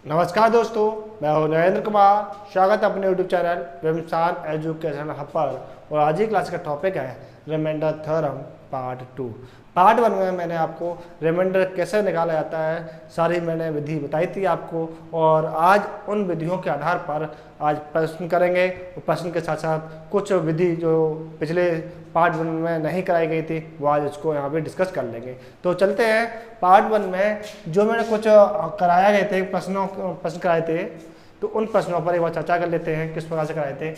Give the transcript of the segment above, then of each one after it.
नमस्कार दोस्तों, मैं हूं नरेंद्र कुमार। स्वागत है अपने यूट्यूब चैनल विमसान एजुकेशन हब पर। और आज की क्लास का टॉपिक है रिमाइंडर थ्योरम पार्ट 2। पार्ट 1 में मैंने आपको रिमाइंडर कैसे निकाला जाता है सारी मैंने विधि बताई थी आपको, और आज उन विधियों के आधार पर आज प्रश्न करेंगे। और प्रश्न के साथ साथ कुछ विधि जो पिछले पार्ट 1 में नहीं कराई गई थी वो आज इसको यहाँ पे डिस्कस कर लेंगे। तो चलते हैं पार्ट 1 में। जो मैंने कुछ कराया गए थे प्रश्न कराए थे, तो उन प्रश्नों पर एक बार चर्चा कर लेते हैं किस प्रकार से कराए थे।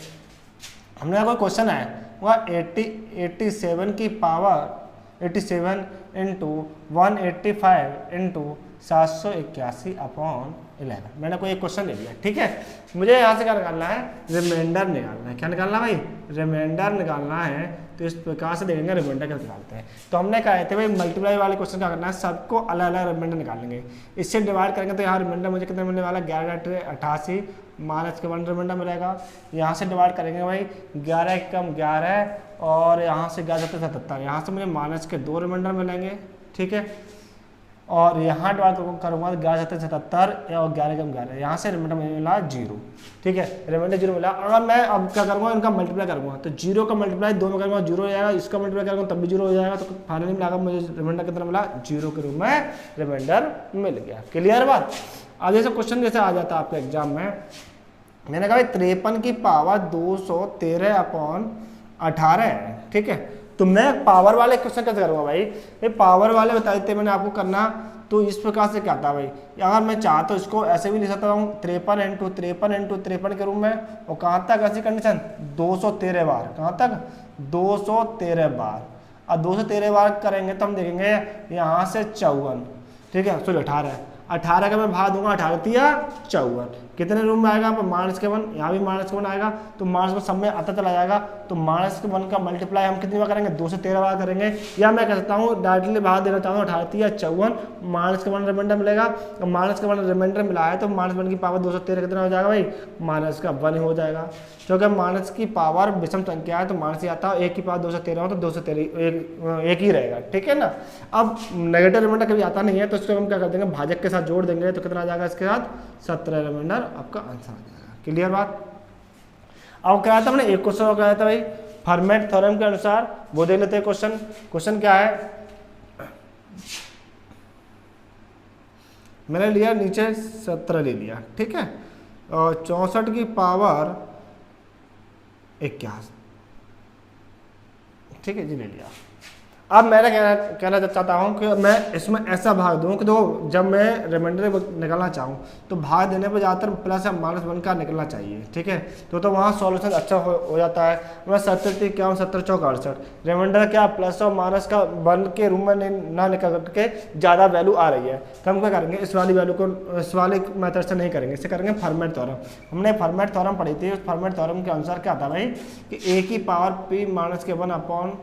हमने कोई क्वेश्चन है वह 87 की पावर 87 इंटू 185 इंटू 781/11। मैंने कोई एक क्वेश्चन ले लिया, ठीक है। मुझे यहाँ से क्या निकालना है, रिमाइंडर निकालना है। क्या निकालना है भाई? रिमाइंडर निकालना है। तो इस प्रकार से देखेंगे रिमाइंडर कैसे निकालते हैं। तो हमने कहा थे भाई मल्टीप्लाई वाले क्वेश्चन क्या करना है, सबको अलग अलग रिमाइंडर निकालेंगे। इससे डिवाइड करेंगे तो यहाँ रिमाइंडर मुझे कितना मिलने वाला है, 11/88 माइनस के 1 रिमाइंडर मिलेगा। यहाँ से डिवाइड करेंगे भाई 11 कम 11 और यहाँ से 11/77। यहाँ से मुझे माइनस के 2 रिमाइंडर मिलेंगे, ठीक है। और यहाँ डिवाइड करूँगा 11/77 और 11 कम 11, यहाँ से रिमाइंडर मिला 0, ठीक है। रिमाइंडर 0 मिला। अगर मैं अब क्या करूँगा, इनका मल्टीप्लाई करूँगा तो 0 का मल्टीप्लाई दोनों करूँगा 0 हो जाएगा, इसका मल्टीप्लाई करूँगा तब भी 0 हो जाएगा। तो फाइनली मिला मुझे रिमाइंडर कितना मिला, 0 के रूप में रिमाइंडर मिल गया। क्लियर बात। अब जैसे क्वेश्चन जैसे आ जाता है आपके एग्जाम में, मैंने कहा 53 की पावर 213/18 है, ठीक है। तो मैं पावर वाले क्वेश्चन कैसे करूँगा भाई? ये पावर वाले बता देते मैंने आपको करना। तो इस प्रकार से क्या था भाई, अगर मैं चाहता तो इसको ऐसे भी लिख सकता हूँ 53 इंटू 53 के रूप में। और कहाँ तक ऐसी कंडीशन, 213 बार। कहाँ तक? 213 बार। अब 213 बार करेंगे तो हम देखेंगे यहाँ से 54, ठीक है। सॉरी 18 का मैं भाग दूंगा, 18 54 कितने रूम में आएगा? माइनस के 1, यहाँ भी माइनस के 1 आएगा। तो माइनस में सब में आता चला जाएगा। तो माइनस के 1 का मल्टीप्लाई हम कितनी बार करेंगे, 2 से 13 बार करेंगे। या मैं कह सकता हूँ डायरेक्टली भाग देना चाहूँ 18 54, माइनस के 1 रिमाइंडर मिलेगा। और माइनस के 1 रिमाइंडर मिला है तो माइनस 1 की पावर 213 कितना हो जाएगा भाई, माइनस का 1 हो जाएगा। क्योंकि माइनस की पावर विषम संख्या है तो माइनस ही आता है। 1 की पावर 213 हो तो 213 एक ही रहेगा, ठीक है ना। अब नेगेटिव रिमाइंडर कभी आता नहीं है तो इसको हम क्या कर देंगे, भाजक के साथ जोड़ देंगे तो कितना आ जाएगा, इसके साथ 17 रिमाइंडर आपका आंसर आ जाएगा। क्लियर बात। अब क्या था, हमने एक क्वेश्चन और कराया था भाई फर्मेट थ्योरम के अनुसार, वो देख लेते हैं। क्वेश्चन क्या है, मैंने लिया नीचे 17 ले लिया, ठीक है। और 64 की पावर 81, ठीक है जी, ले लिया। अब मैं कहना चाहता हूँ कि मैं इसमें ऐसा भाग दूँ कि तो जब मैं रिमाइंडर निकालना चाहूँ तो भाग देने पर ज़्यादातर प्लस या माइनस 1 का निकलना चाहिए, ठीक है। तो वहाँ सॉल्यूशन अच्छा हो जाता है। मैं 70 क्या 70 चौक 68 रिमाइंडर क्या प्लस और माइनस का 1 के रूम में ना निकल के ज़्यादा वैल्यू आ रही है तो हम क्या करेंगे, इस वाली वैल्यू को इस वाले मेथड से नहीं करेंगे, इससे करेंगे फर्मेट थ्योरम। हमने फर्मेट थ्योरम पढ़ी थी। उस फर्मेट थ्योरम के अनुसार क्या था भाई कि a की पावर p माइनस के 1/p,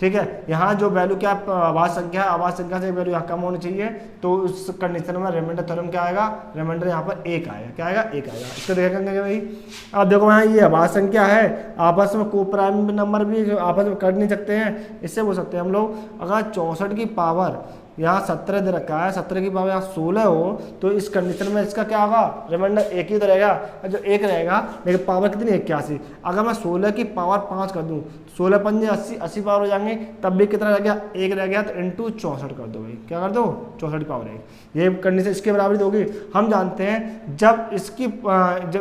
ठीक है। यहाँ जो वैल्यू क्या आवाज संख्या है, आवाज संख्या से वैल्यू यहाँ कम होनी चाहिए। तो उस कंडीशन में रिमाइंडर थ्योरम क्या आएगा, रिमाइंडर यहाँ पर 1 आएगा। क्या आएगा, 1 आएगा। इसको देखेंगे भाई। अब देखो यहाँ ये आवाज संख्या है, आपस में को प्राइम नंबर भी आपस में कर नहीं सकते हैं। इससे बोल सकते हैं हम लोग, अगर 64 की पावर यहाँ 17 दे रखा है, 17 की पावर यहाँ 16 हो तो इस कंडीशन में इसका क्या होगा, रिमाइंडर 1 ही तो रहेगा। जो 1 रहेगा लेकिन पावर कितनी, 81। अगर मैं 16 की पावर 5 कर दूँ, 16 पंजे 80 पावर हो जाएंगे, तब भी कितना रह गया, 1 रह गया। तो इंटू 64 कर दो भाई। क्या कर दो, 64 की पावर 1। ये कंडीशन इसके बराबर होगी। हम जानते हैं जब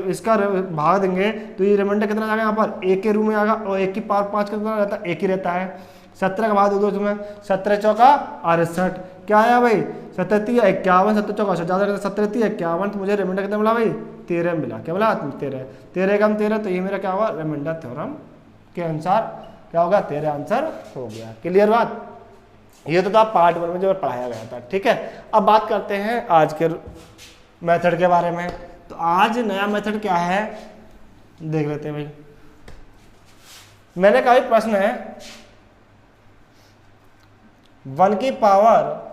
इसका भाग देंगे तो ये रिमाइंडर कितना जाएगा, यहाँ पर 1 के रूम में आएगा। और 1 की पावर 5 कितना रहता है, 1 ही रहता है। 17 का भाग दो तुम्हें, 17 चौका 68। क्या आया भाई, 17 51, 17 चौका 68, 17 51। तो मुझे रिमाइंडर कितना मिला भाई, 13 मिला। क्या मिला, 13 कम 13। तो ये मेरा क्या हुआ, रिमाइंडर थ्योरम के अनुसार क्या होगा, 13 आंसर हो गया। क्लियर बात। ये तो था पार्ट 1 में जो पढ़ाया गया था, ठीक है। अब बात करते हैं आज के मेथड के बारे में। तो आज नया मेथड क्या है देख लेते हैं भाई। मैंने कहा प्रश्न है 1 की पावर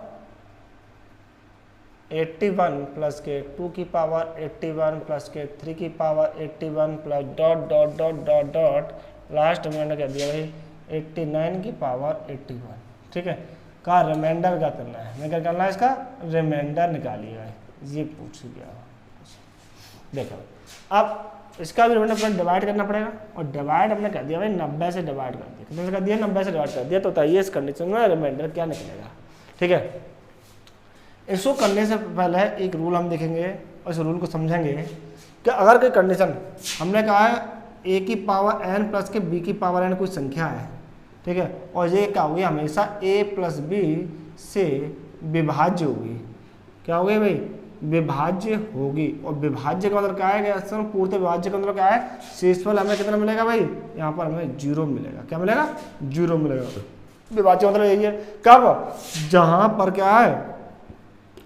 81 प्लस के 2 की पावर 81 प्लस के 3 की power 81 plus dot dot dot dot dot last remainder कर दिया भाई 89 की पावर 81, ठीक है। का रिमाइंडर का करना है, मैं क्या करना है, इसका रिमाइंडर निकालिए भाई। ये पूछ गया। देखो अब इसका भी रिमाइंडर अपना डिवाइड करना पड़ेगा, और डिवाइड हमने कर दिया भाई 90 से डिवाइड कर दिया, कितने से कर दिया 90 से डिवाइड कर दिया। तो बताइए इस कंडीशन में रिमाइंडर क्या निकलेगा। ठीक है, इसको करने से पहले एक रूल हम देखेंगे और इस रूल को समझेंगे कि अगर कोई कंडीशन हमने कहा है a की पावर n प्लस के b की पावर n कोई संख्या है, ठीक है, और ये क्या होगी हमेशा a प्लस b से विभाज्य होगी। क्या होगी भाई, विभाज्य होगी। और विभाज्य का मतलब क्या है कि पूर्णतः विभाज्य का मतलब क्या है, शेषफल हमें कितना मिलेगा भाई, यहाँ पर हमें 0 मिलेगा। क्या मिलेगा, 0 मिलेगा। विभाज्य मतलब यही है, कब, जहाँ पर क्या है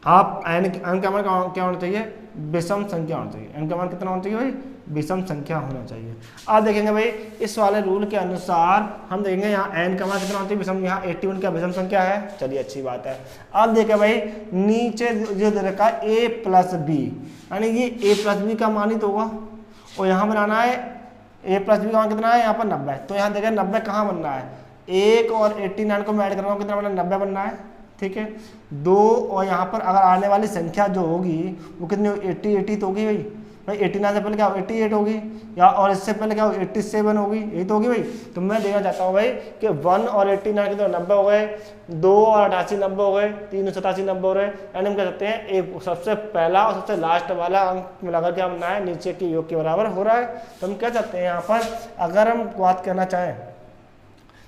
आप n का मान क्या होना चाहिए, विषम संख्या होना चाहिए। n का मान कितना होना चाहिए भाई, विषम संख्या होना चाहिए। आप देखेंगे भाई इस वाले रूल के अनुसार हम देखेंगे यहाँ n का मान कितना होना चाहिए, विषम, यहाँ 81 क्या विषम संख्या है। चलिए अच्छी बात है। अब देखें भाई नीचे जो दे रखा है a प्लस बी, यानी ये a प्लस बी का मान ही तो होगा, और यहाँ बनाना है a प्लस बी का मान कितना है, यहाँ पर 90। तो यहाँ देखें 90 कहाँ बनना है, 1 और 89 को मैं ऐड करूँगा कितना बनना है, 90 बनना है। ठीक है, 2 और यहाँ पर अगर आने वाली संख्या जो होगी वो कितनी, 80 तो होगी भाई 89 से पहले क्या 88 होगी, या और इससे पहले क्या 87 होगी, यही तो होगी भाई। तो मैं देखना चाहता हूँ भाई कि 1 और 89 के तो 90 हो गए, 2 और 88 90 हो गए, 3 और 87 90 हो रहे हैं। यानी हम कह सकते हैं एक सबसे पहला और सबसे लास्ट वाला अंक मिलाकर क्या बनना है, नीचे के योग के बराबर हो रहा है। तो हम कह सकते हैं यहाँ पर अगर हम बात करना चाहें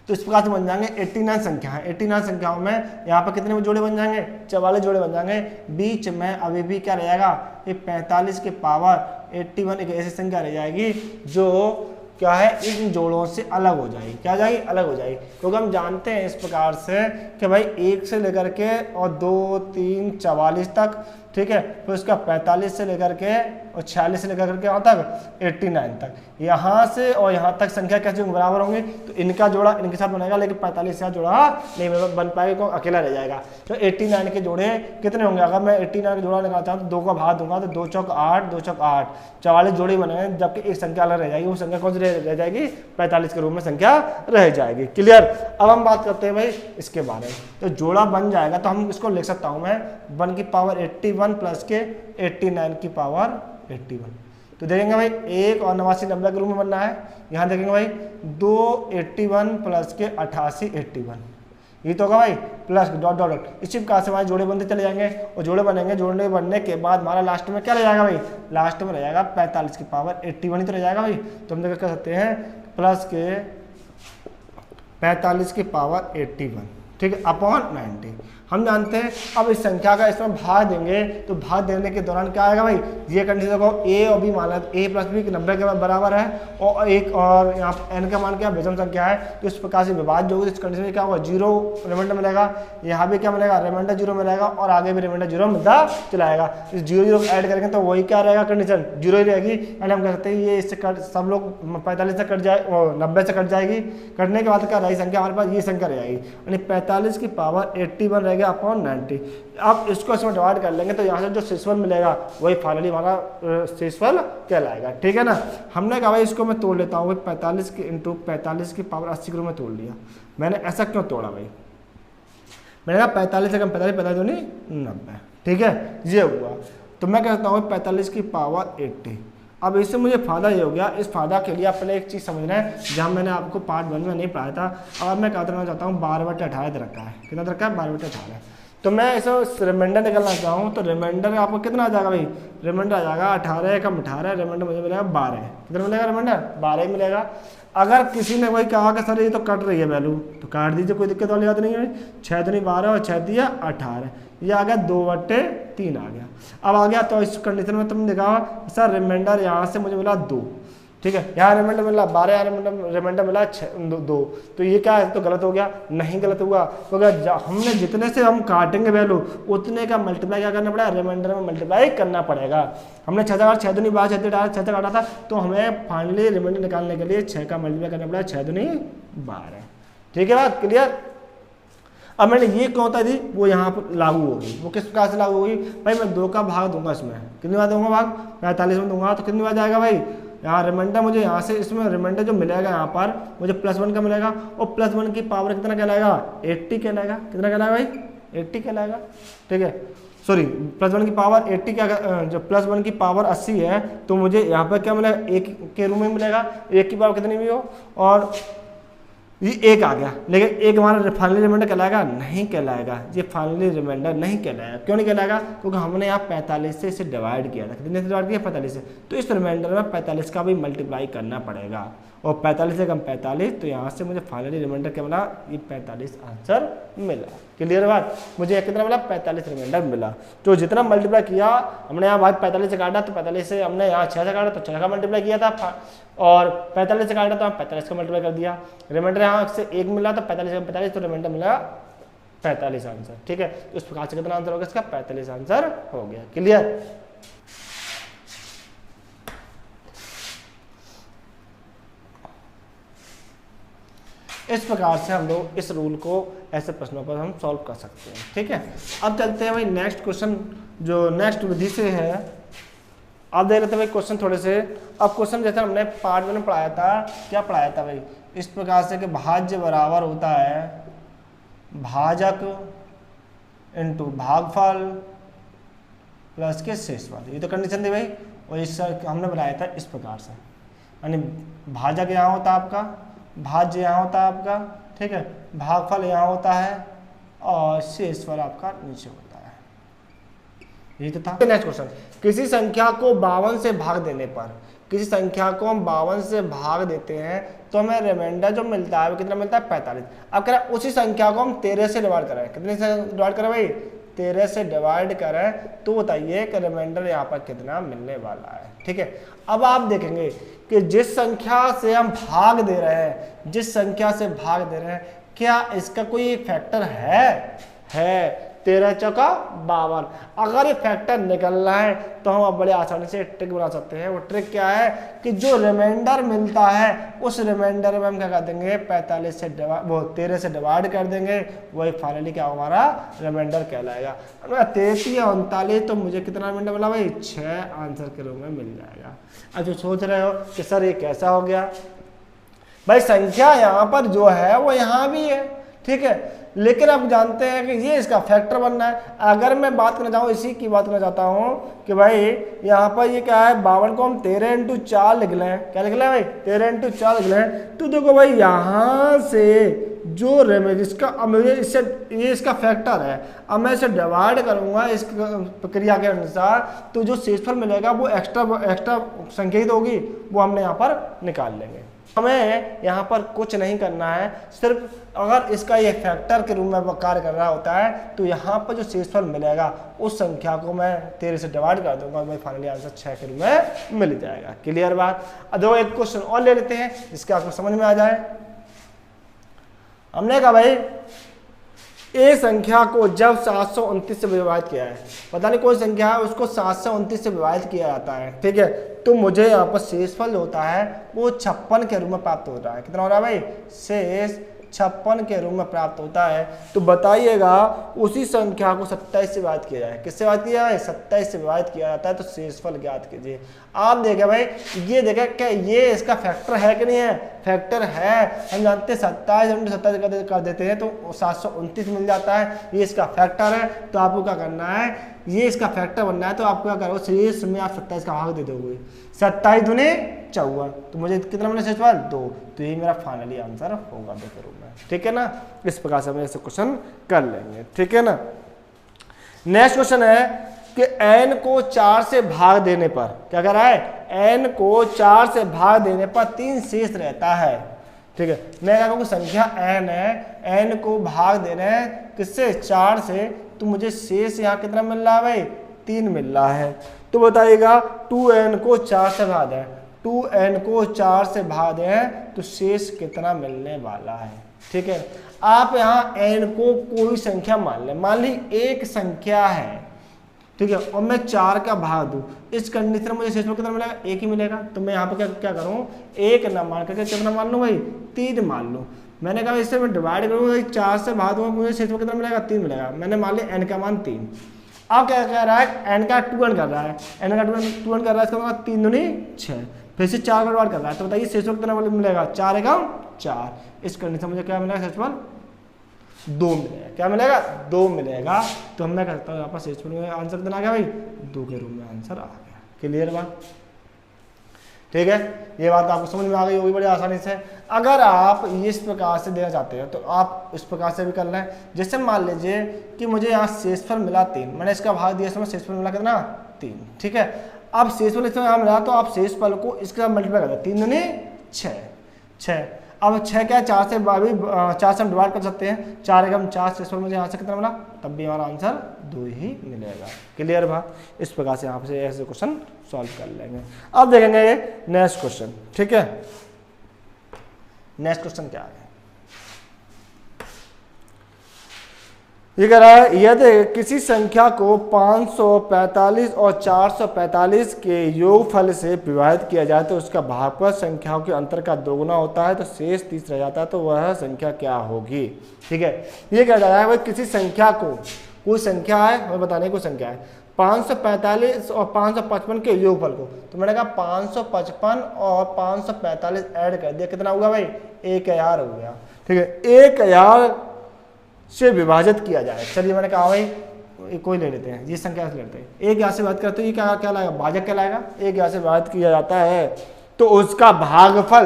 तो इस प्रकार से बन जाएंगे 89 संख्या है। 89 संख्याओं में यहाँ पर कितने जोड़े बन जाएंगे, 44 जोड़े बन जाएंगे। बीच में अभी भी क्या रह जाएगा, ये 45 के पावर 81 एक ऐसी संख्या रह जाएगी जो क्या है इन जोड़ों से अलग हो जाएगी। क्या जाएगी, अलग हो जाएगी। क्योंकि हम जानते हैं इस प्रकार से कि भाई 1 से लेकर के और 2 3 44 तक, ठीक है, फिर उसका 45 से लेकर के और 46 से लेकर के यहाँ तक 89 तक, यहाँ से और यहाँ तक संख्या कैसे बराबर होंगे, तो इनका जोड़ा इनके साथ बनेगा, लेकिन 45 से जोड़ा नहीं बन पाएगा, क्योंकि अकेला रह जाएगा। तो 89 के जोड़े कितने होंगे, अगर मैं 89 का जोड़ा निकालता हूँ तो 2 का भाग दूंगा तो 2 चौक 8, 2 चौक 8, 44 जोड़े बनेंगे, जबकि एक संख्या अलग रह जाएगी। वो संख्या कौन सी रह जाएगी, 45 के रूप में संख्या रह जाएगी। क्लियर। अब हम बात करते हैं भाई इसके बारे में। तो जोड़ा बन जाएगा तो हम इसको लिख सकता हूँ मैं 1 की पावर 81 प्लस के 89 की पावर 81। तो देखेंगे भाई 1 और 89 90 के रूप में बनना है। यहाँ देखेंगे भाई 2 81 प्लस के 88 81, ये तो होगा भाई प्लस डॉट डॉट डॉट। इसी प्रकार से हमारे जोड़े बनते चले जाएंगे और जोड़े बनेंगे। जोड़ने बनने के बाद हमारा लास्ट में क्या रह जाएगा भाई, लास्ट में रह जाएगा 45 की पावर 81 ही तो रह जाएगा भाई। तो हम देख सकते हैं प्लस के 45 की पावर 81, ठीक है, अपॉन 90। हम जानते हैं अब इस संख्या का इसमें भाग देंगे तो भाग देने के दौरान क्या आएगा भाई, ये कंडीशन देखो a और b मान a प्लस b 90 के बराबर है, और एक और यहाँ n का मान क्या विषम संख्या है, तो इस प्रकार से विभाज्य होगी। इस कंडीशन में क्या होगा, 0 रिमाइंडर मिलेगा, यहाँ भी क्या मिलेगा, रिमाइंडर 0 मिलेगा, और आगे भी रिमाइंडर 0 मिलता चलाएगा। इस 0 0 ऐड करेंगे तो वही क्या रहेगा, कंडीशन 0 ही रहेगी। यानी हम कह सकते हैं ये इससे कट, सब लोग 45 से कट जाए और 90 से कट जाएगी। कटने के बाद क्या रही संख्या हमारे पास, ये संख्या रह जाएगी, यानी 45 की पावर 81 रहेगा अपॉन 90। अब इसको इसमें डिवाइड कर लेंगे तो यहाँ से जो शेषफल मिलेगा वही फाइनली हमारा शेषफल कहलाएगा। ठीक है ना। हमने कहा भाई इसको मैं तोड़ लेता हूँ, 45 के इंटू 45 की पावर 80 के रूप में तोड़ लिया। मैंने ऐसा क्यों तोड़ा भाई, मैंने कहा 45 से कम 45 तो नहीं 90, ठीक है, ये हुआ। तो मैं कहता हूँ 45 की पावर 80। अब इससे मुझे फ़ायदा ये हो गया। इस फायदा के लिए अपने एक चीज़ समझना है, जहाँ मैंने आपको पार्ट 1 में नहीं पढ़ाया था। अब मैं क्या करना चाहता हूँ, 12/18 रखा है, कितना रखा है, 12/18। तो मैं इसे रिमाइंडर निकलना चाहूँ तो रिमाइंडर आपको कितना आ जाएगा भाई, रिमाइंडर आ जाएगा 18 कम 18, रिमाइंडर मुझे मिलेगा 12। कितना मिलेगा रिमाइंडर, 12 ही मिलेगा। अगर किसी ने वही कहा कि सर ये तो कट रही है वैल्यू, तो काट दीजिए, कोई दिक्कत वाली बात नहीं है। 6 दूनी 12 और 6 दिया 18, ये आ गया 2/3 आ गया। अब आ गया तो इस कंडीशन में तुमने देखा सर रिमाइंडर यहाँ से मुझे मिला 2, ठीक है, यहाँ रिमाइंडर मिला 12, यहाँ रिमाइंडर मिला 2। तो ये क्या है, तो गलत हो गया, नहीं गलत हुआ, क्योंकि हमने जितने से हम काटेंगे वैल्यू उतने का मल्टीप्लाई क्या करना पड़ेगा, रिमाइंडर में मल्टीप्लाई करना पड़ेगा। हमने 6 6 दूनी 12 6 काटा था, तो हमें फाइनली रिमाइंडर निकालने के लिए 6 का मल्टीप्लाई करना पड़ेगा, 6 दूनी 12। ठीक है बात क्लियर। अब मैंने ये क्यों होता थी वो यहाँ पर लागू होगी। वो किस प्रकार से लागू होगी भाई, मैं 2 का भाग दूंगा, इसमें कितनी बार दूंगा भाग, 45 में दूंगा, तो कितनी बार जाएगा भाई, यहाँ रिमाइंडर मुझे यहाँ से इसमें रिमाइंडर जो मिलेगा यहाँ पर मुझे +1 का मिलेगा, और +1 की पावर कितना कहलाएगा, 80 कहलाएगा। कितना कहलाएगा भाई, 80 कहलाएगा। ठीक है, सॉरी प्लस 1 की पावर 80 का जो प्लस 1 की पावर 80 है, तो मुझे यहाँ पर क्या मिलेगा, 1 के रूप में मिलेगा। 1 की पावर कितनी भी हो, और ये 1 आ गया, लेकिन 1 हमारा फाइनली रिमाइंडर कहलाएगा, नहीं कहलाएगा। ये फाइनली रिमाइंडर नहीं कहलाएगा। क्यों नहीं कहलाएगा, क्योंकि हमने यहाँ 45 से इसे डिवाइड किया था। कितने से डिवाइड किया, 45 से, तो इस रिमाइंडर में 45 का भी मल्टीप्लाई करना पड़ेगा, और 45 से कम 45, तो यहाँ से मुझे फाइनली रिमाइंडर क्या मिला, ये 45 आंसर मिला। क्लियर बात, मुझे कितना मिला, 45 रिमाइंडर मिला। तो जितना मल्टीप्लाई किया हमने, यहाँ बात 45 से काटा, तो 45 से हमने यहाँ 6 से काटा, तो 6 का मल्टीप्लाई किया था, और 45 से काटा तो हम 45 का मल्टीप्लाई कर दिया। रिमाइंडर यहाँ से 1 मिला, तो 45 से 45, तो रिमाइंडर मिला 45 आंसर। ठीक है, तो इस प्रकार से कितना आंसर हो गया इसका, 45 आंसर हो गया। क्लियर। इस प्रकार से हम लोग इस रूल को ऐसे प्रश्नों पर हम सॉल्व कर सकते हैं। ठीक है, अब चलते हैं भाई नेक्स्ट क्वेश्चन, जो नेक्स्ट विधि से है। अब देख लेते हैं भाई क्वेश्चन थोड़े से। अब क्वेश्चन जैसे हमने पार्ट 1 में पढ़ाया था, क्या पढ़ाया था भाई, इस प्रकार से कि भाज्य बराबर होता है भाजक इंटू भागफल प्लस के शेषफल। ये तो कंडीशन थी भाई, और इस हमने बनाया था इस प्रकार से, यानी भाजक यहाँ होता है आपका, भाज्य यहाँ होता है आपका, ठीक है, भागफल यहाँ होता है, और शेषफल आपका नीचे होता है। यही तो था। नेक्स्ट क्वेश्चन, किसी संख्या को 52 से भाग देने पर, किसी संख्या को हम 52 से भाग देते हैं तो हमें रिमाइंडर जो मिलता है वो कितना मिलता है, 45। अब कह रहा है उसी संख्या को हम 13 से डिवाइड करें, कितने से डिवाइड करें भाई, 13 से डिवाइड करें, तो बताइए कि रिमाइंडर यहाँ पर कितना मिलने वाला है। ठीक है, अब आप देखेंगे कि जिस संख्या से हम भाग दे रहे हैं, जिस संख्या से भाग दे रहे हैं, क्या इसका कोई फैक्टर है 13 चौका 52। अगर ये फैक्टर निकलना है तो हम अब बड़े आसानी से ट्रिक बना सकते हैं। वो ट्रिक क्या है कि जो रिमाइंडर मिलता है उस रिमाइंडर में हम क्या कर देंगे, 45 से 13 से डिवाइड कर देंगे, वही फाइनली क्या हमारा रिमाइंडर कहलाएगा। 33 या 39, तो मुझे कितना रिमाइंडर मिला भाई, 6 आंसर के रूप में मिल जाएगा। अब जो सोच रहे हो कि सर ये कैसा हो गया, भाई संख्या यहाँ पर जो है वो यहाँ भी है, ठीक है, लेकिन आप जानते हैं कि ये इसका फैक्टर बनना है। अगर मैं बात करना चाहूँ, इसी की बात करना चाहता हूँ कि भाई यहाँ पर ये क्या है, 52 को हम 13 × 4 लिख लें, क्या लिख लें भाई, 13 × 4 लिख लें, तो देखो भाई यहाँ से जो इसका, अब मुझे इससे, ये इसका फैक्टर है, अब मैं इसे डिवाइड करूँगा इस प्रक्रिया के अनुसार, तो जो शेषफल मिलेगा वो एक्स्ट्रा संख्या तो होगी, वो हमने यहाँ पर निकाल लेंगे। हमें यहाँ पर कुछ नहीं करना है, सिर्फ अगर इसका ये फैक्टर के रूप में कार्य कर रहा होता है तो यहाँ पर जो शेषफल मिलेगा उस संख्या को मैं 13 से डिवाइड कर दूंगा, मैं फाइनली आंसर 6 के रूप में मिल जाएगा। क्लियर बात। अब दो एक क्वेश्चन और ले लेते हैं जिसके आपको समझ में आ जाए। हमने कहा भाई ए संख्या को जब 729 से विभाजित किया है, पता नहीं कौन संख्या है, उसको 729 से विभाजित किया जाता है, ठीक है, तो मुझे यहाँ पर शेषफल होता है वो 56 के रूप में प्राप्त हो रहा है। कितना हो रहा है भाई, शेष 56 के रूप में प्राप्त होता है। तो बताइएगा उसी संख्या को 27 से विभाजित किया जाए, किससे विभाजित किया है, 27 से विभाजित किया जाता है, तो शेषफल ज्ञात कीजिए। आप देखें भाई, ये देखें क्या ये इसका फैक्टर है कि नहीं है, फैक्टर है। हम जानते हैं 27 × 27 कर देते हैं तो 729 मिल जाता है, ये इसका फैक्टर है। तो आपको क्या करना है, ये इसका फैक्टर बनना है, तो आपको क्या करो, शेष में आप 27 का भाग दे दोगे, 27 दूने 54, तो मुझे कितना मिला शेषफल 2, तो ये मेरा फाइनली आंसर होगा 2 के रूप में। ठीक है ना, इस प्रकार से हम ऐसे क्वेश्चन कर लेंगे। ठीक है ना, नेक्स्ट क्वेश्चन है कि n को 4 से भाग देने पर, क्या कर रहा है, n को 4 से भाग देने पर 3 शेष रहता है। ठीक है, मैं क्या कहूँ संख्या n है, n को भाग दे रहे हैं किससे, 4 से, तो मुझे शेष यहाँ कितना मिल रहा है भाई, 3 मिल रहा है। तो बताइएगा 2n को 4 से भाग दें, 2n को 4 से भाग दें तो शेष कितना मिलने वाला है। ठीक है, आप यहाँ n को कोई संख्या मान लें, मान ली एक संख्या है, ठीक है, और मैं 4 का भाग दूं, इस कंडीशन में मुझे शेषफल कितना मिलेगा, 1 ही मिलेगा। तो मैं यहाँ पर क्या करूँ, 1 ना मान करके कितना मान लूँ भाई, 3 मान लूँ। मैंने कहा इससे मैं डिवाइड करूँगा, 4 से भाग दूंगा, मुझे शेषफल कितना मिलेगा, 3 मिलेगा। मैंने मान लिया n का मान 3। अब क्या कह रहा है, n का 2n कर रहा है, n का 2n कर रहा है, इसका मतलब 3 दूनी 6, फिर से 4 का डिवाइड कर रहा है, तो बताइए शेषफल कितना मिलेगा, 4 × 4। इस कंडीशन मुझे क्या मिलेगा शेषफल 2 मिलेगा। क्या मिलेगा? 2 मिलेगा। तो मैं कहता हूँ यहाँ पर शेषफल में आंसर कितना आ गया भाई? 2 के रूप में आंसर आ गया। क्लियर बात? ठीक है, ये बात आपको समझ में आ गई होगी बड़ी आसानी से। अगर आप इस प्रकार से देना चाहते हो तो आप इस प्रकार से भी कर लें। जैसे मान लीजिए कि मुझे यहाँ शेषफल मिला 3, मैंने इसका भाग दिया, इसमें शेषफल मिला कितना? 3। ठीक है, अब शेषफल इसमें यहाँ मिला तो आप शेषफल को इसके साथ मल्टीप्लाई कर दो। 3 दूनी 6। अब 6 क्या है? 4 से भी 4 से हम डिवाइड कर सकते हैं। 4 एकम 4, शेषफल मुझे यहाँ से कितना मिला? तब भी हमारा आंसर 2 ही मिलेगा। क्लियर बा? इस प्रकार से यहाँ से ऐसे क्वेश्चन सॉल्व कर लेंगे। अब देखेंगे ये नेक्स्ट क्वेश्चन। ठीक है, नेक्स्ट क्वेश्चन क्या है? ये कह रहा है यदि किसी संख्या को 545 और 445 के योगफल से विभाजित किया जाए तो उसका भागफल संख्याओं के अंतर का दोगुना होता है तो शेष 30 रह जाता है, तो वह संख्या क्या होगी? ठीक है, ये कह रहा है भाई किसी संख्या को, कोई संख्या है, हमें बताने की कोई संख्या है, 545 और 555 के योगफल को, तो मैंने कहा 555 और 545 ऐड कर दिया, कितना हुआ भाई? 1000 हो गया। ठीक है, 1000 से विभाजित किया जाए। चलिए मैंने कहा भाई कोई ले लेते हैं, ये संख्या से लेते हैं। 1000 से बात करते हैं, ये क्या लाएगा? भाजक क्या लाएगा? 1000 से विभाजित किया जाता है तो उसका भागफल,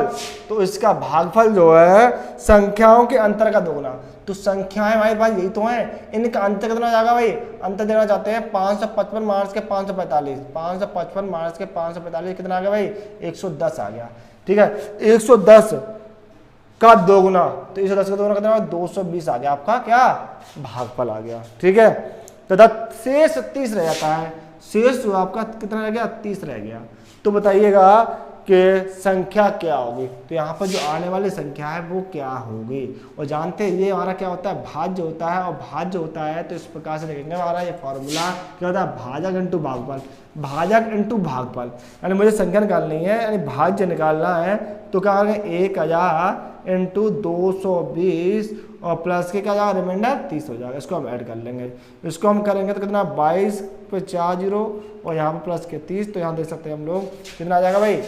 तो इसका भागफल जो है संख्याओं के अंतर का दोगुना। तो संख्याएं भाई यही तो हैं, इनका अंतर कितना जाएगा भाई? अंतर देना चाहते हैं 555 माइनस के 545, 555 माइनस के 545 कितना आ गया भाई? 110 आ गया। ठीक है, 110 का दोगुना, तो 110 का दोगुना कितना? 220 आ गया आपका क्या? भागफल आ गया। ठीक है, तथा शेष 30 रह जाता है। शेष जो आपका कितना रह गया? 30 रह गया। तो बताइएगा कि संख्या क्या होगी? तो यहाँ पर जो आने वाली संख्या है वो क्या होगी? और जानते हैं ये हमारा क्या होता है? भाज्य होता है। और भाज्य होता है तो इस प्रकार से लिखेंगे, हमारा ये फॉर्मूला क्या होता है? भाजक इंटू भागफल, भाजक इंटू भागफल। यानी मुझे संख्या निकालनी है, यानी भाज्य निकालना है, तो क्या करेंगे? 1000 इंटू 220 और प्लस के क्या जाएगा? रिमाइंडर 30 हो जाएगा। इसको हम ऐड कर लेंगे, इसको हम करेंगे तो कितना? 22 पे 4 0 और यहाँ पर प्लस के 30, तो यहाँ देख सकते हैं हम लोग कितना आ जाएगा भाई?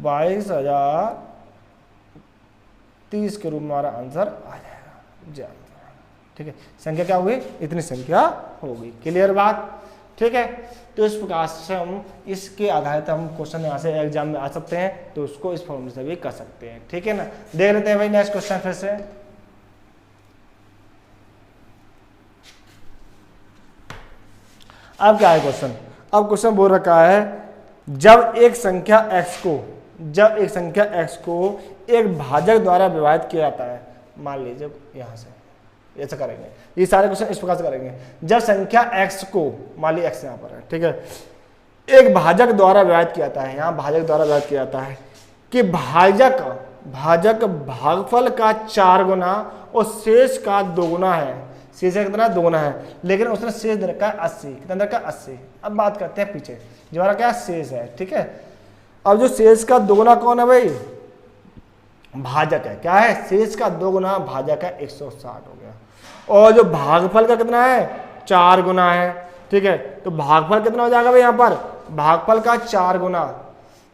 22,030 के रूप में हमारा आंसर आ जाएगा। ठीक है, संख्या क्या होगी? इतनी संख्या होगी। क्लियर बात? ठीक है, तो इस प्रकार से हम इसके आधार पर हम क्वेश्चन यहाँ से एग्जाम में आ सकते हैं, तो उसको इस फॉर्मूले से भी कर सकते हैं। ठीक है ना, देख लेते हैं भाई नेक्स्ट क्वेश्चन फिर से। अब क्या है क्वेश्चन? अब क्वेश्चन बोल रखा है जब एक संख्या x को एक भाजक द्वारा विभाजित किया जाता है, मान लीजिए यहाँ से ऐसा करेंगे, ये सारे क्वेश्चन इस प्रकार से करेंगे। जब संख्या x को, मान लीजिए x यहाँ पर है, ठीक है, एक भाजक द्वारा विभाजित किया जाता है, यहाँ भाजक द्वारा विभाजित किया जाता है कि भाजक भागफल का 4 गुना और शेष का 2 गुना है। शेष का कितना? 2 गुना है, लेकिन उसने शेष दे रखा है 80। कितना दे रखा है? 80। अब बात करते हैं पीछे, जो हमारा क्या शेष है। ठीक है, अब जो शेष का 2 गुना कौन है भाई? भाजक है। क्या है? शेष का 2 गुना भाजक है, 160 हो गया। और जो भागफल का कितना है? 4 गुना है। ठीक है, तो भागफल कितना हो जाएगा भाई? यहाँ पर भागफल का 4 गुना,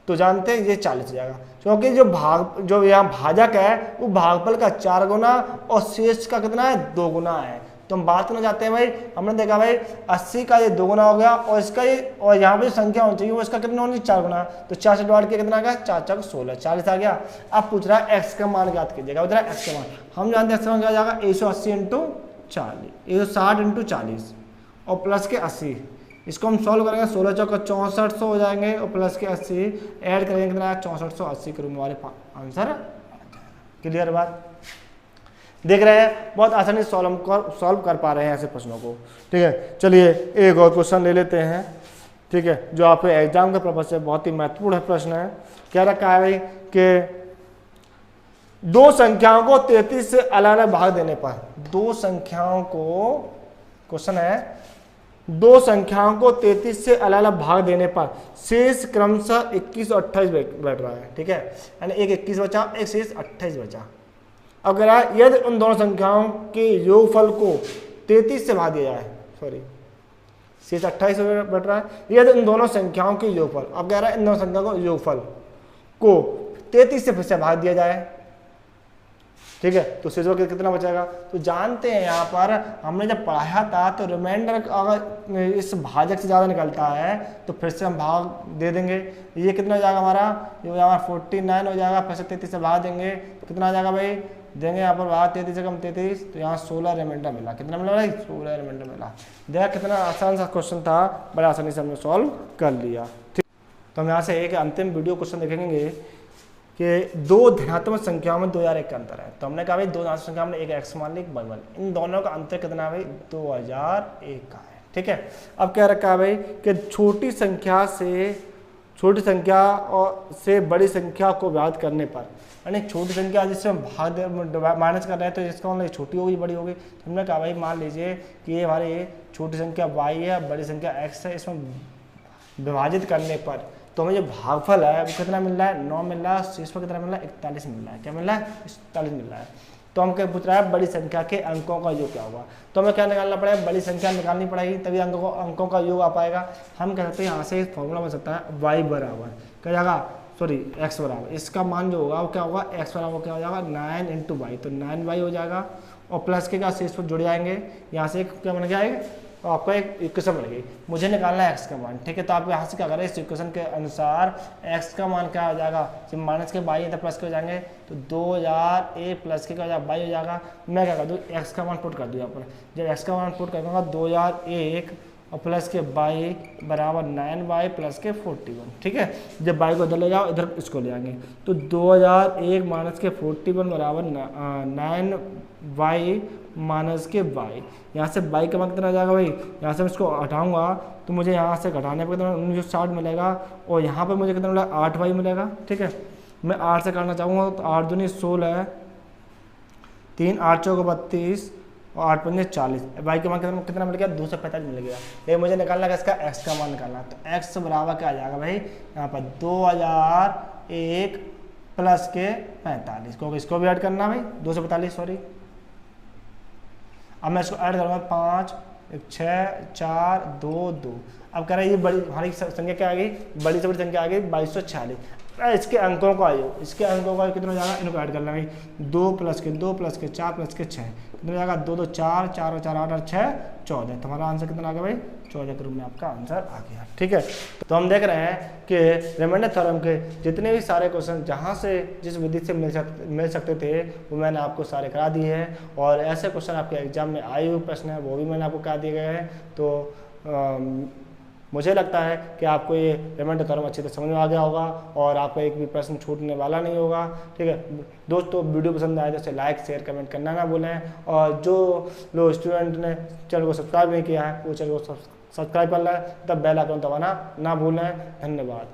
तो जानते हैं ये 40 हो जाएगा, क्योंकि जो यहाँ भाजक है वो भागफल का 4 गुना और शेष का कितना है? 2 गुना है। तो हम बात करना चाहते हैं भाई, हमने देखा भाई 80 का ये 2 गुना हो गया और इसका ये, और यहाँ पे संख्या होनी चाहिए वो इसका कितना होनी? 4 गुना। तो 4 से डिवाइड किया कितना आ गया? 4 4 16, 40 आ गया। अब पूछ रहा है x का मान ज्ञात कीजिएगा। उधर x का मान हम जानते हैं, x का मान क्या जाएगा? 180 इंटू 40, 160 इंटू 40 और प्लस के 80। इसको हम सॉल्व करेंगे, 16 चौका 6400 हो जाएंगे और प्लस के 80 ऐड करेंगे कितना? 6480 के रूप में हमारे आंसर। क्लियर बात? देख रहे हैं, बहुत आसानी से सॉल्व कर पा रहे हैं ऐसे प्रश्नों को। ठीक है, चलिए एक और क्वेश्चन ले लेते हैं। ठीक है, जो आपके एग्जाम के पर्पज से बहुत ही महत्वपूर्ण प्रश्न है। क्या रखा है भाई कि 2 संख्याओं को 33 से अलग अलग भाग देने पर, 2 संख्याओं को, क्वेश्चन है 2 संख्याओं को 33 से अलग अलग भाग देने पर शेष क्रमशः 21 और 28 बैठ रहा है। ठीक है, यानी एक 21 बचा, एक शेष 28 बचा। अगर यदि उन दोनों संख्याओं के योगफल को 33 से भाग दिया जाए, शेष 28 बैठ रहा है, यदि उन दोनों संख्याओं के योगफल, अब कह रहा है इन दोनों संख्याओं को योगफल को 33 से फिर से भाग दिया जाए, ठीक है। तो शेष वर्ग कितना बचेगा, तो जानते हैं यहाँ पर हमने जब पढ़ाया था तो रिमाइंडर अगर इस भाजक से ज़्यादा निकलता है तो फिर से हम भाग दे देंगे। ये कितना हो जाएगा हमारा, ये हो जाएगा 49 हो जाएगा, फिर से 33 से भाग देंगे तो कितना आ जाएगा भाई, देंगे यहाँ पर भाग 33 से कम 33, तो यहाँ 16 रिमाइंडर मिला। कितना मिला भाई, 16 रिमाइंडर मिला। देखा कितना आसान सा क्वेश्चन था, बड़े आसानी से हमने सॉल्व कर लिया। ठीक, तो हम यहाँ से एक अंतिम वीडियो क्वेश्चन देखेंगे कि दो धनात्मक संख्याओं में 2001 का अंतर है। तो हमने कहा भाई दो धनात्मक संख्या में एक x मान ली, एक y मान ली, इन दोनों का अंतर कितना है भाई, 2001 का है। ठीक है। अब क्या रखा है भाई कि छोटी संख्या और से बड़ी संख्या को विभाजित करने पर, यानी छोटी संख्या जिससे हम माइनस कर रहे हैं तो इसका मतलब छोटी होगी बड़ी होगी। तो हमने कहा भाई मान लीजिए कि ये हमारी छोटी संख्या y है, बड़ी संख्या x है, इसमें विभाजित करने पर तो हमें जो भागफल है वो कितना मिल रहा है, 9 मिल रहा है, शेष पर कितना मिल रहा है, 41 मिल रहा है। क्या मिल रहा है, 41 मिल रहा है। तो हम क्या पूछ रहा है, बड़ी संख्या के अंकों का योग क्या होगा, तो हमें क्या निकालना पड़ेगा, बड़ी संख्या निकालनी पड़ेगी तभी अंकों का योग आ पाएगा। हम कह सकते हैं यहाँ से फॉर्मूला बन सकता है y बराबर क्या जाएगा, सॉरी x बराबर, इसका मान जो होगा वो क्या होगा, x बराबर क्या हो जाएगा 9 × y, तो 9y हो जाएगा और प्लस के का शेष पर जुड़ जाएंगे, यहाँ से क्या बन जाएगा, तो आपको एक इक्वेशन बन गई। मुझे निकालना है x का मान। ठीक है। तो आप यहाँ से क्या करें, इस इक्वेशन के अनुसार x का मान क्या हो जाएगा, जब माइनस के y है तो प्लस के हो जाएंगे, तो 2000 प्लस के क्या हो जाएगा y हो जाएगा। मैं क्या कर दूँ, x का मान पुट कर दूँ यहाँ पर। जब x का मान पुट कर दूँगा 2001 और प्लस के y बराबर 9y प्लस के 41। ठीक है। जब y को इधर ले जाओ, इधर इसको ले आएंगे, तो 2001 माइनस के 41 बराबर 9y माइनस के y। यहाँ से y का मान कितना आ जाएगा भाई, यहाँ से मैं इसको हटाऊंगा तो मुझे यहाँ से घटाने पर कितना 1960 मिलेगा और यहाँ पर मुझे कितना मिलेगा, 8y मिलेगा। ठीक है। मैं 8 से काटना चाहूँगा तो 8 दूनी 16, 3 8 चौको 32 और 8 पंजे 40। y का मान कितना मिल गया, 245 मिल गया। ये मुझे निकालना है इसका x का मान निकालना, तो x बराबर क्या आ जाएगा भाई, यहाँ पर 2001 प्लस के 45, क्योंकि इसको भी ऐड करना भाई 245, सॉरी। अब मैं इसको ऐड करूँगा 5 1 6 4 2 2। अब कह रहा है ये बड़ी हमारी संख्या क्या आ गई, बड़ी से बड़ी संख्या आ गई 2246। इसके अंकों का आयु, इसके अंकों का कितना हो जाएगा, इनको ऐड कर लेंगे 2 प्लस के 2 प्लस के 4 प्लस के 6, कितना हो जाएगा 2 2 4 4 और 4 8 और 6 14। तुम्हारा आंसर कितना आ गया भाई, 14 के रूप में आपका आंसर आ गया। ठीक है। तो हम देख रहे हैं कि रिमाइंडर थ्योरम के जितने भी सारे क्वेश्चन जहाँ से जिस विधि से मिल सकते थे वो मैंने आपको सारे करा दिए हैं, और ऐसे क्वेश्चन आपके एग्जाम में आए हुए प्रश्न है वो भी मैंने आपको करा दिए गए हैं। तो मुझे लगता है कि आपको ये रिमाइंडर थ्योरम अच्छे से समझ में आ गया होगा और आपका एक भी प्रश्न छूटने वाला नहीं होगा। ठीक है दोस्तों, वीडियो पसंद आए तो इसे लाइक शेयर कमेंट करना ना भूलें, और जो लोग स्टूडेंट ने चैनल को सब्सक्राइब नहीं किया है वो चैनल को सब्सक्राइब कर लें, तब बेल आइकन दबाना ना भूलें। धन्यवाद।